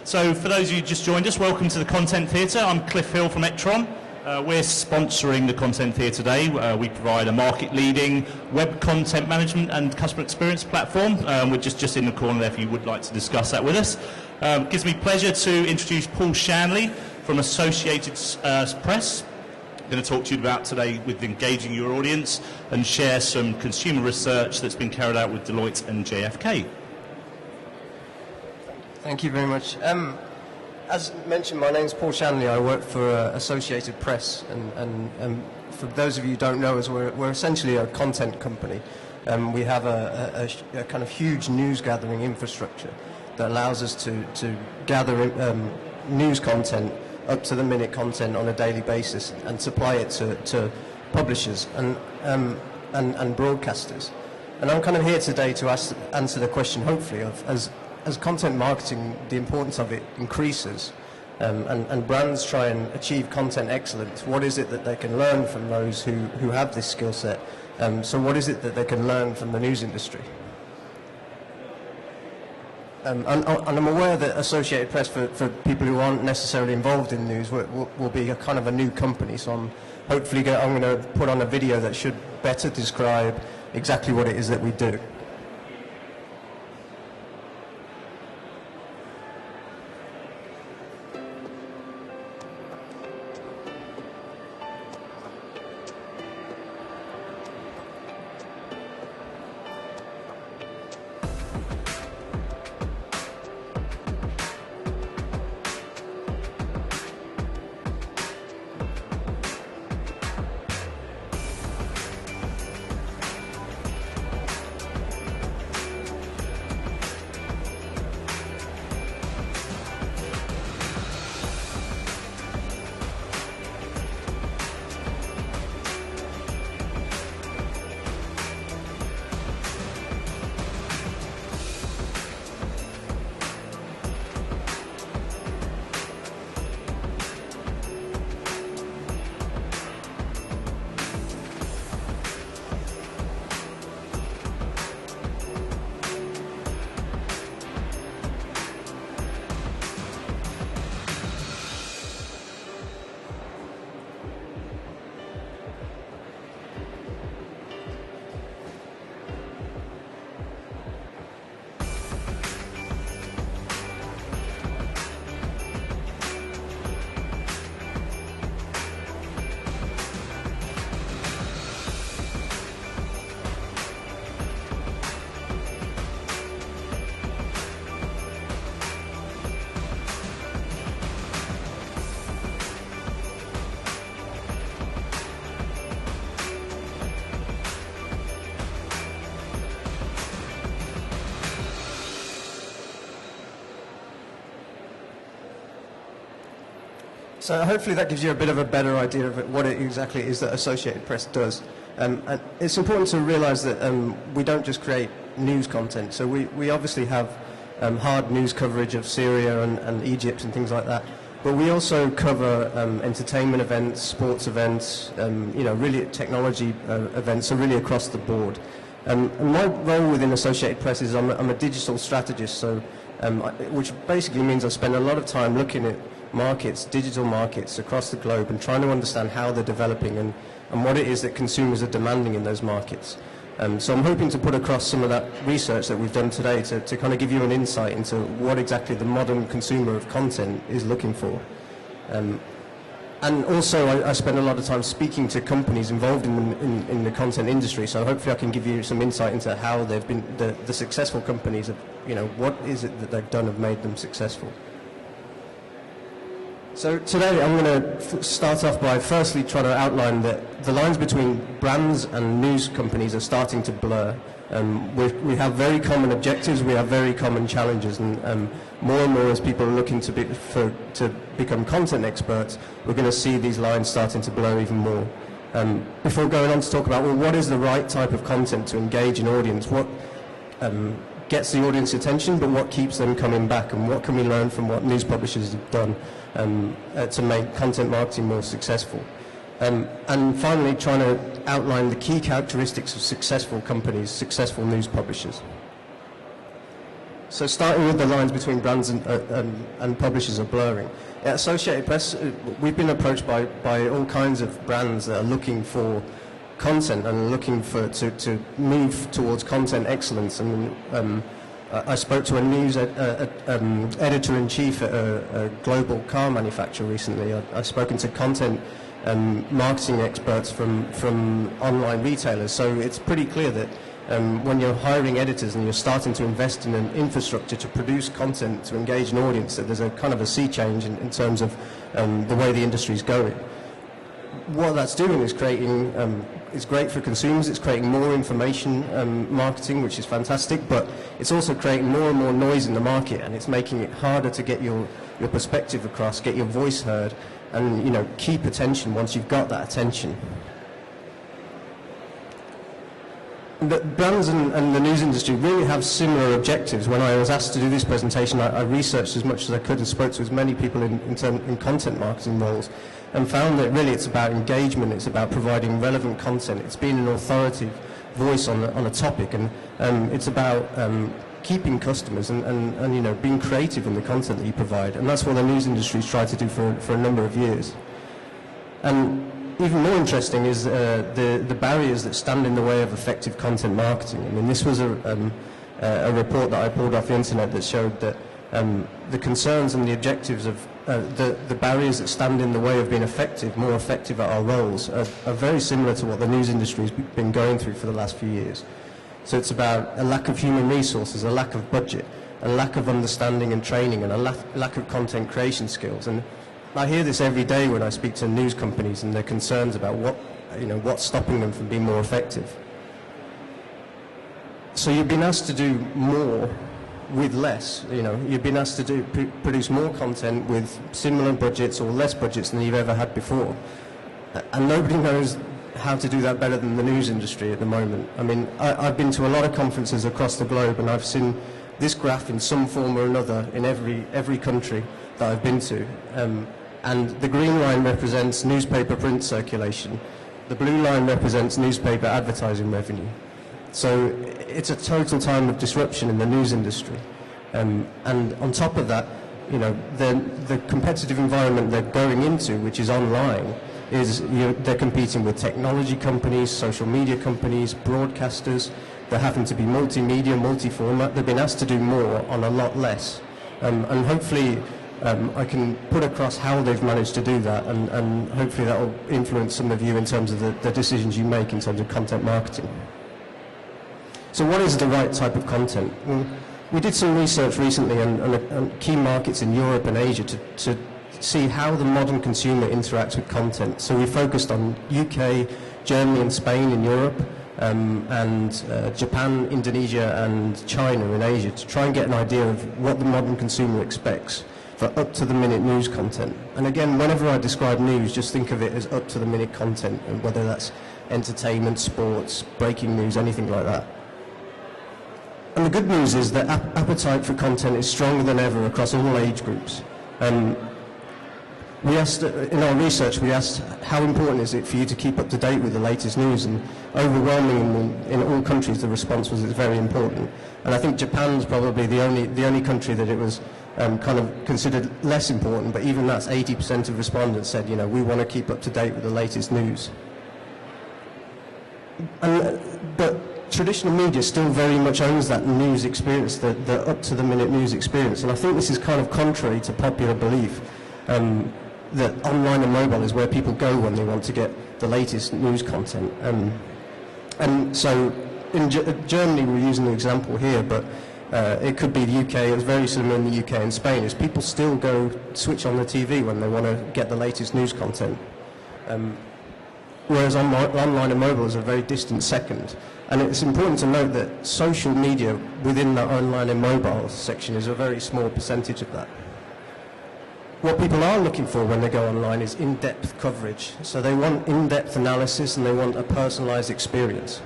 So for those of you who just joined us, welcome to the Content Theatre. I'm Cliff Hill from Ectron. We're sponsoring the Content Theatre today. We provide a market-leading web content management and customer experience platform. We're just in the corner there if you would like to discuss that with us. It gives me pleasure to introduce Paul Shanley from Associated Press. I'm going to talk to you about today with engaging your audience and share some consumer research that's been carried out with Deloitte and JFK. Thank you very much. As mentioned, my name is Paul Shanley. I work for Associated Press, and for those of you who don't know us, we're essentially a content company. We have a kind of huge news gathering infrastructure that allows us to gather news content, up-to-the-minute content on a daily basis, and supply it to publishers and broadcasters. And I'm kind of here today to answer the question, hopefully, of as content marketing, the importance of it increases, and brands try and achieve content excellence. What is it that they can learn from those who have this skill set? So what is it that they can learn from the news industry? And I'm aware that Associated Press, for people who aren't necessarily involved in news, will be a kind of a new company. So I'm going to put on a video that should better describe exactly what it is that we do. So hopefully that gives you a bit of a better idea of what it exactly is that Associated Press does. And it's important to realise that we don't just create news content. So we obviously have hard news coverage of Syria and Egypt and things like that. But we also cover entertainment events, sports events, really technology events, so really across the board. And my role within Associated Press is I'm a digital strategist, so which basically means I spend a lot of time looking at markets, digital markets across the globe, and trying to understand how they're developing and what it is that consumers are demanding in those markets. So I'm hoping to put across some of that research that we've done today to kind of give you an insight into what exactly the modern consumer of content is looking for. And also I spend a lot of time speaking to companies involved in the content industry, so hopefully I can give you some insight into how they've been, the successful companies, what is it that they've done have made them successful. So today I'm going to start off by firstly trying to outline that the lines between brands and news companies are starting to blur. We have very common objectives, we have very common challenges, and more as people are looking to become content experts, we're going to see these lines starting to blur even more. Before going on to talk about, well, what is the right type of content to engage an audience, what gets the audience attention, but what keeps them coming back, and what can we learn from what news publishers have done to make content marketing more successful. And finally, trying to outline the key characteristics of successful companies, successful news publishers. So starting with the lines between brands and publishers are blurring. At Associated Press, we've been approached by all kinds of brands that are looking for content and looking to move towards content excellence. And I spoke to a news editor-in-chief at a global car manufacturer recently. I've spoken to content marketing experts from online retailers. So it's pretty clear that when you're hiring editors and you're starting to invest in an infrastructure to produce content to engage an audience, that there's a kind of a sea change in terms of the way the industry is going. What that's doing is creating, it's great for consumers, it's creating more information marketing, which is fantastic, but it's also creating more and more noise in the market, and it's making it harder to get your perspective across, get your voice heard, and keep attention once you've got that attention. The brands and the news industry really have similar objectives. When I was asked to do this presentation, I researched as much as I could and spoke to as many people in content marketing roles, and found that really it's about engagement, it's about providing relevant content, it's being an authoritative voice on a topic, and it's about keeping customers and being creative in the content that you provide. And that's what the news industry's tried to do for a number of years. And even more interesting is the barriers that stand in the way of effective content marketing. I mean, this was a report that I pulled off the internet that showed that the concerns and the objectives of the barriers that stand in the way of being more effective at our roles are very similar to what the news industry has been going through for the last few years. So it's about a lack of human resources, a lack of budget, a lack of understanding and training, and a lack of content creation skills. And I hear this every day when I speak to news companies and their concerns about what's stopping them from being more effective. So you've been asked to do more with less. You've been asked to produce more content with similar budgets or less budgets than you've ever had before. And nobody knows how to do that better than the news industry at the moment. I mean, I've been to a lot of conferences across the globe, and I've seen this graph in some form or another in every country that I've been to. And the green line represents newspaper print circulation. The blue line represents newspaper advertising revenue. So it's a total time of disruption in the news industry. And on top of that, the competitive environment they're going into, which is online, is they're competing with technology companies, social media companies, broadcasters. They're having to be multimedia, multi-format. They've been asked to do more on a lot less. And hopefully I can put across how they've managed to do that, and hopefully that will influence some of you in terms of the decisions you make in terms of content marketing. So what is the right type of content? Well, we did some research recently on key markets in Europe and Asia to see how the modern consumer interacts with content. So we focused on UK, Germany and Spain in Europe, and Japan, Indonesia and China in Asia, to try and get an idea of what the modern consumer expects for up-to-the-minute news content. And again, whenever I describe news, just think of it as up-to-the-minute content, and whether that's entertainment, sports, breaking news, anything like that. And the good news is that appetite for content is stronger than ever across all age groups. We asked, in our research, we asked how important is it for you to keep up to date with the latest news, and overwhelmingly in all countries the response was it's very important. And I think Japan's probably the only country that it was kind of considered less important, but even that's 80% of respondents said, we want to keep up to date with the latest news. But traditional media still very much owns that news experience, the up-to-the-minute news experience, and I think this is kind of contrary to popular belief. That online and mobile is where people go when they want to get the latest news content. And so in Germany, we're using the example here, but it could be the UK. It was very similar in the UK and Spain, is people still go switch on the TV when they want to get the latest news content. Whereas online and mobile is a very distant second. And it's important to note that social media within that online and mobile section is a very small percentage of that. What people are looking for when they go online is in-depth coverage. So they want in-depth analysis and they want a personalized experience.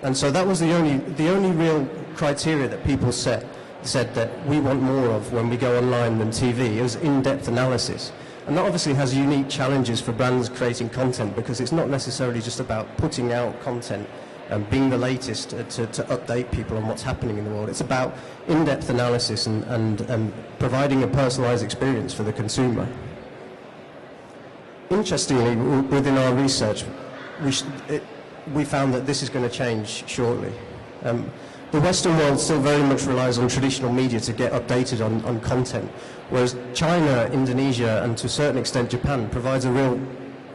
And so that was the only real criteria that people said that we want more of when we go online than TV. It was in-depth analysis. And that obviously has unique challenges for brands creating content, because it's not necessarily just about putting out content. being the latest to update people on what's happening in the world. It's about in-depth analysis and providing a personalized experience for the consumer. Interestingly, within our research, we found that this is going to change shortly. The Western world still very much relies on traditional media to get updated on content, whereas China, Indonesia, and to a certain extent Japan provides a real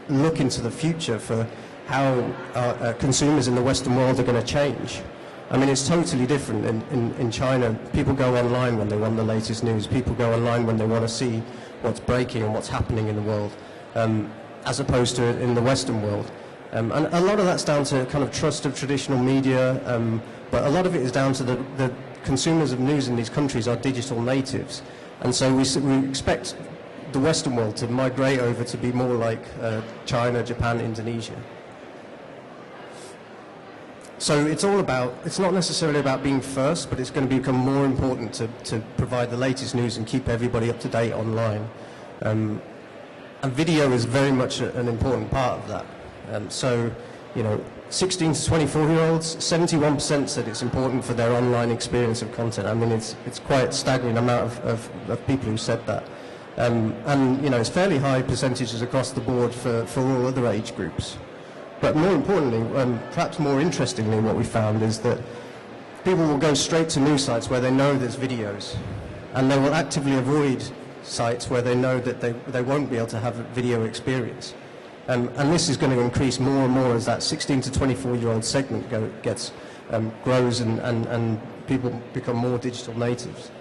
look into the future for how consumers in the Western world are going to change. I mean, it's totally different. In China, people go online when they want the latest news. People go online when they want to see what's breaking and what's happening in the world, as opposed to in the Western world. And a lot of that's down to kind of trust of traditional media, but a lot of it is down to the consumers of news in these countries are digital natives. And so we expect the Western world to migrate over to be more like China, Japan, Indonesia. So it's not necessarily about being first, but it's going to become more important to provide the latest news and keep everybody up to date online. And video is very much an important part of that. So, 16 to 24-year-olds, 71% said it's important for their online experience of content. I mean, it's quite a staggering amount of people who said that. And it's fairly high percentages across the board for all other age groups. But more importantly, perhaps more interestingly, what we found is that people will go straight to news sites where they know there's videos, and they will actively avoid sites where they know that they won't be able to have a video experience. And this is going to increase more and more as that 16 to 24-year-old segment grows and people become more digital natives.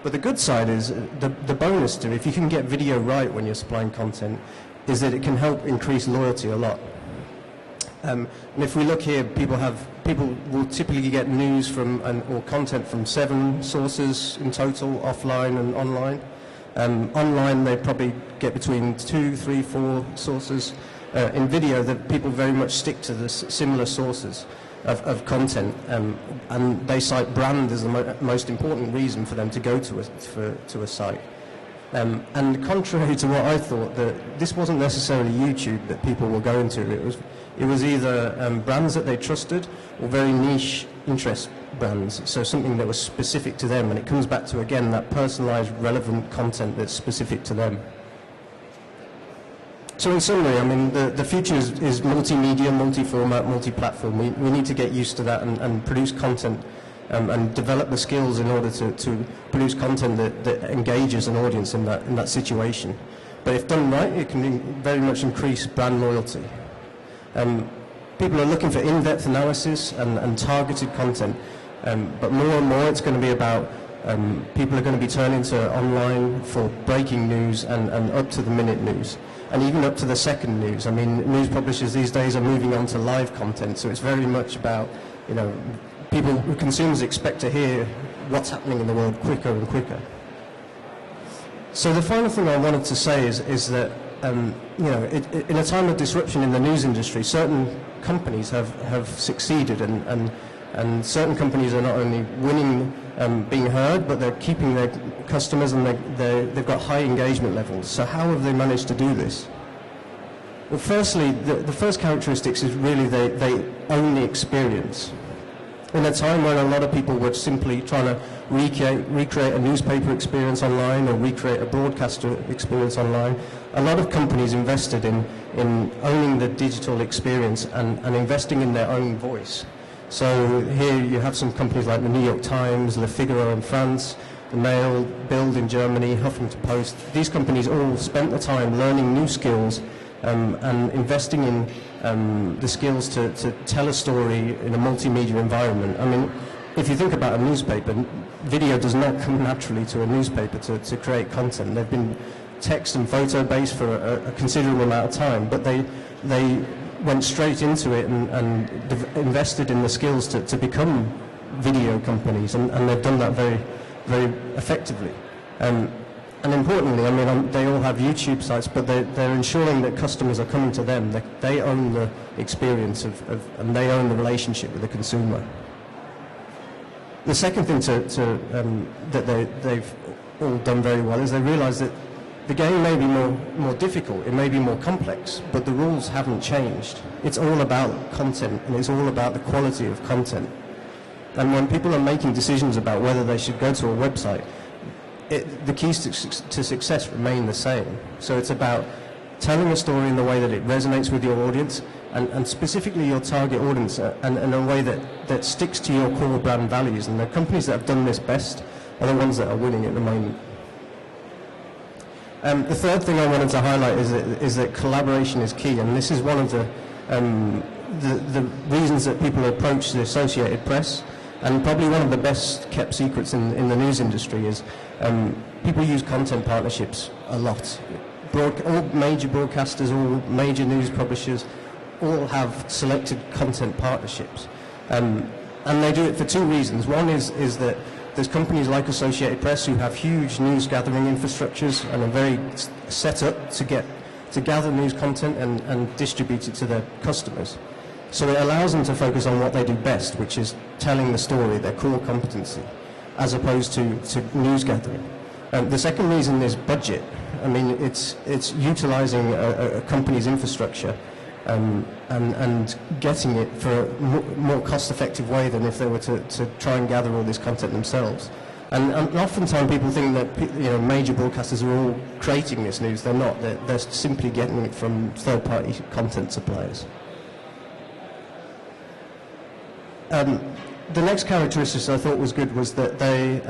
But the good side is, the bonus to it, if you can get video right when you're supplying content, is that it can help increase loyalty a lot. And if we look here, people will typically get news or content from 7 sources in total, offline and online. Online, they probably get between 2, 3, 4 sources. In video, that people very much stick to the similar sources of content, and they cite brand as the most important reason for them to go to a site. And contrary to what I thought, that this wasn't necessarily YouTube that people were going to. It was either brands that they trusted or very niche interest brands, so something that was specific to them, and it comes back to, again, that personalized, relevant content that's specific to them. So in summary, I mean, the future is multimedia, multi-format, multi-platform. We need to get used to that and produce content and develop the skills in order to produce content that engages an audience in that situation. But if done right, it can very much increase brand loyalty. People are looking for in-depth analysis and targeted content, but more and more it's going to be about people are going to be turning to online for breaking news and up-to-the-minute news, and even up to the second news. I mean, news publishers these days are moving on to live content, so it's very much about, consumers expect to hear what's happening in the world quicker and quicker. So the final thing I wanted to say is that, in a time of disruption in the news industry, certain companies have succeeded, and certain companies are not only winning, being heard, but they're keeping their customers, and they've got high engagement levels. So how have they managed to do this? Well, firstly, the first characteristics is really they own the experience. In a time when a lot of people were simply trying to recreate a newspaper experience online or recreate a broadcaster experience online, a lot of companies invested in owning the digital experience and investing in their own voice. So here you have some companies like the New York Times, Le Figaro in France, the Mail, Bild in Germany, Huffington Post. These companies all spent the time learning new skills and investing in the skills to tell a story in a multimedia environment. I mean, if you think about a newspaper, video does not come naturally to a newspaper to create content. They've been text and photo based for a considerable amount of time, but they went straight into it and invested in the skills to become video companies, and they've done that very, very effectively. And importantly, I mean, they all have YouTube sites, but they're ensuring that customers are coming to them. They own the experience and they own the relationship with the consumer. The second thing that they've all done very well is they realise that the game may be more difficult, it may be more complex, but the rules haven't changed. It's all about content, and it's all about the quality of content. And when people are making decisions about whether they should go to a website, the keys to success remain the same. So it's about telling a story in the way that it resonates with your audience, and specifically your target audience, and in a way that sticks to your core brand values. And the companies that have done this best are the ones that are winning at the moment. The third thing I wanted to highlight is that collaboration is key, and this is one of the reasons that people approach the Associated Press, and probably one of the best kept secrets in the news industry is people use content partnerships a lot. All major broadcasters, all major news publishers, all have selected content partnerships. And they do it for two reasons. One is that there's companies like Associated Press who have huge news gathering infrastructures and are very set up to gather news content and distribute it to their customers. So it allows them to focus on what they do best, which is telling the story, their core competency, as opposed to news gathering. The second reason is budget. I mean, it's utilizing a company's infrastructure and getting it for a more cost-effective way than if they were to try and gather all this content themselves. And oftentimes people think that major broadcasters are all creating this news. They're not. They're simply getting it from third-party content suppliers. The next characteristic I thought was good was that they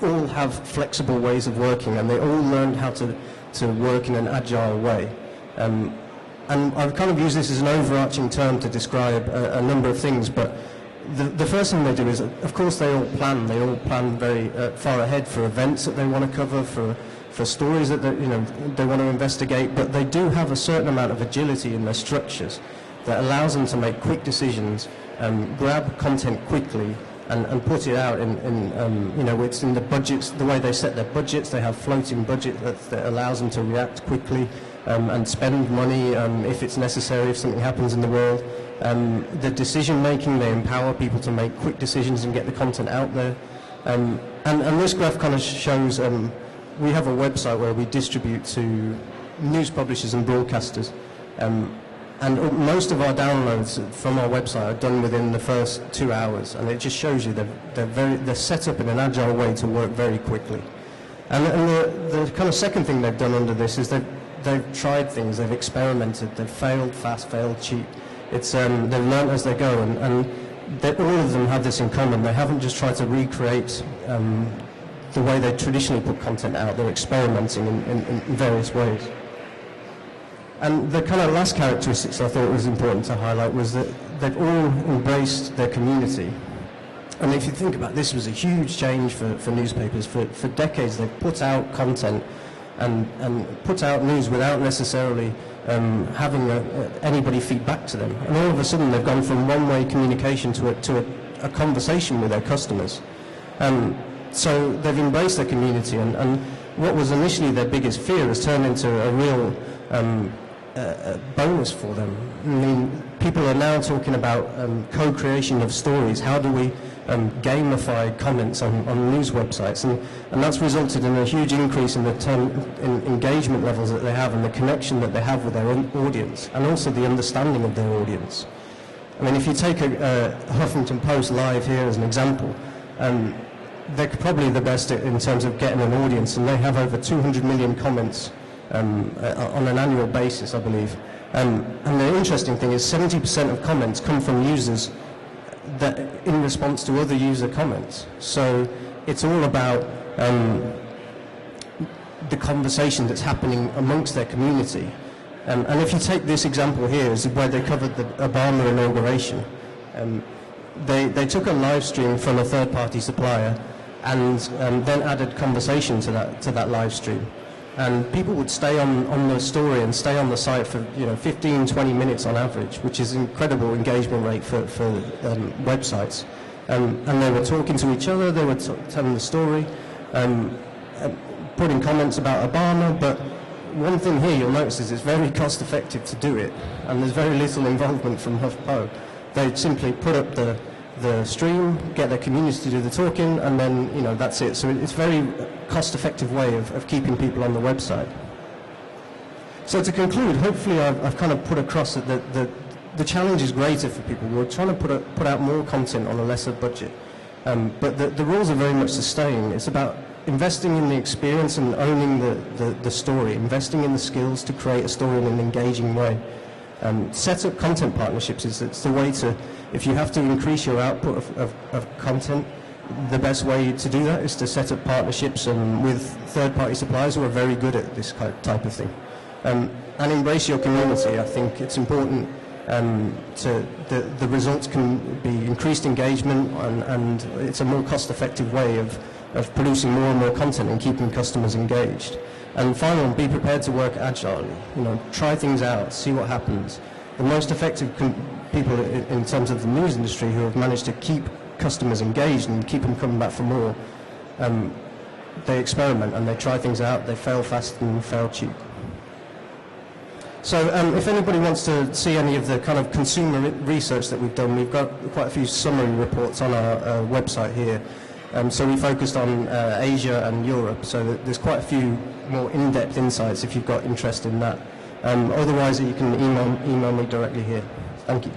all have flexible ways of working, and they all learned how to work in an agile way. And I've kind of used this as an overarching term to describe a number of things, but the first thing they do is, of course, they all plan very far ahead for events that they want to cover, for stories that they want to investigate, but they do have a certain amount of agility in their structures that allows them to make quick decisions, grab content quickly, and put it out it's in the budgets, the way they set their budgets. They have floating budget that allows them to react quickly and spend money if it's necessary, if something happens in the world. The decision making, they empower people to make quick decisions and get the content out there. And this graph kind of shows, we have a website where we distribute to news publishers and broadcasters. And most of our downloads from our website are done within the first 2 hours, and it just shows you they're set up in an agile way to work very quickly. And the kind of second thing they've done under this is they've tried things, they've experimented, they've failed fast, failed cheap. They've learned as they go, and all of them have this in common. They haven't just tried to recreate the way they traditionally put content out. They're experimenting in various ways. And the kind of last characteristics I thought was important to highlight was that they've all embraced their community. And if you think about this, was a huge change for newspapers. For decades, they've put out content and put out news without necessarily having anybody feed back to them. And all of a sudden, they've gone from one-way communication to a conversation with their customers. So they've embraced their community, and what was initially their biggest fear has turned into a real bonus for them. I mean, people are now talking about co-creation of stories. How do we gamify comments on news websites? And that's resulted in a huge increase in the engagement levels that they have and the connection that they have with their audience, and also the understanding of their audience. I mean, if you take a Huffington Post Live here as an example, they're probably the best in terms of getting an audience, and they have over 200 million comments on an annual basis, I believe. And the interesting thing is 70% of comments come from users that in response to other user comments. So it's all about the conversation that's happening amongst their community. And if you take this example here, is where they covered the Obama inauguration. They took a live stream from a third-party supplier and then added conversation to that live stream. And people would stay on the story and stay on the site for 15, 20 minutes on average, which is an incredible engagement rate for websites. And they were talking to each other, they were telling the story, putting comments about Obama, but one thing here you'll notice is it's very cost effective to do it, and there's very little involvement from HuffPo. They simply put up the the stream, get their community to do the talking, and then that's it. So it's a very cost-effective way of keeping people on the website. So to conclude, hopefully I've kind of put across that the challenge is greater for people. We're trying to put out more content on a lesser budget, but the rules are very much the same. It's about investing in the experience and owning the story, investing in the skills to create a story in an engaging way. Set up content partnerships it's the way to, if you have to increase your output of content, the best way to do that is to set up partnerships with third-party suppliers who are very good at this type of thing. And embrace your community. I think it's important the results can be increased engagement, and it's a more cost-effective way of producing more and more content and keeping customers engaged. And finally, be prepared to work agilely. Try things out, see what happens. The most effective people in terms of the news industry who have managed to keep customers engaged and keep them coming back for more, they experiment and they try things out. They fail fast and fail cheap. So if anybody wants to see any of the kind of consumer research that we've done, we've got quite a few summary reports on our website here. So we focused on Asia and Europe, so there's quite a few more in-depth insights if you've got interest in that. Otherwise, you can email me directly here. Thank you.